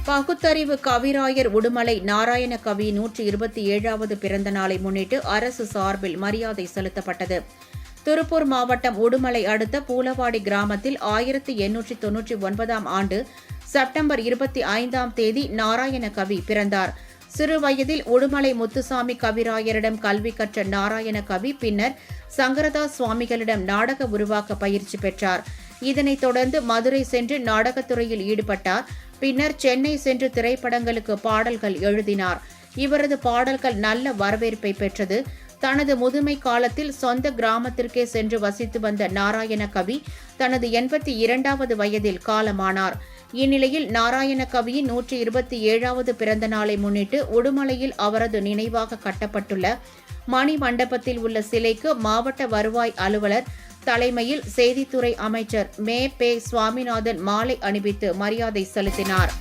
பகுத்தறிவு கவிராயர் உடுமலை நாராயண கவி 127வது பிறந்த நாளை முன்னிட்டு அரசு சார்பில் மரியாதை செலுத்தப்பட்டது. திருப்பூர் மாவட்டம் உடுமலை அடுத்த பூலவாடி கிராமத்தில் 1899ஆம் ஆண்டு செப்டம்பர் 25ஆம் தேதி நாராயண கவி பிறந்தார். சிறு வயதில் உடுமலை முத்துசாமி கவிராயரிடம் கல்வி கற்ற நாராயண கவி பின்னர் சங்கரதாஸ் சுவாமிகளிடம் நாடக உருவாக்க பயிற்சி பெற்றார். இதனைத் தொடர்ந்து மதுரை சென்று நாடகத்துறையில் ஈடுபட்டார். பின்னர் சென்னை சென்று திரைப்படங்களுக்கு பாடல்கள் எழுதினார். இவரது பாடல்கள் நல்ல வரவேற்பை பெற்றது. தனது முதுமை காலத்தில் சொந்த கிராமத்திற்கே சென்று வசித்து வந்த நாராயண கவி தனது 82வது வயதில் காலமானார். இந்நிலையில் நாராயண கவியின் 127வது பிறந்த நாளை முன்னிட்டு உடுமலையில் அவரது நினைவாக கட்டப்பட்டுள்ள மணி மண்டபத்தில் உள்ள சிலைக்கு மாவட்ட வருவாய் அலுவலர் தலைமையில் செய்தித்துறை அமைச்சர் மே. பெ. சுவாமிநாதன் மாலை அணிவித்து மரியாதை செலுத்தினார்.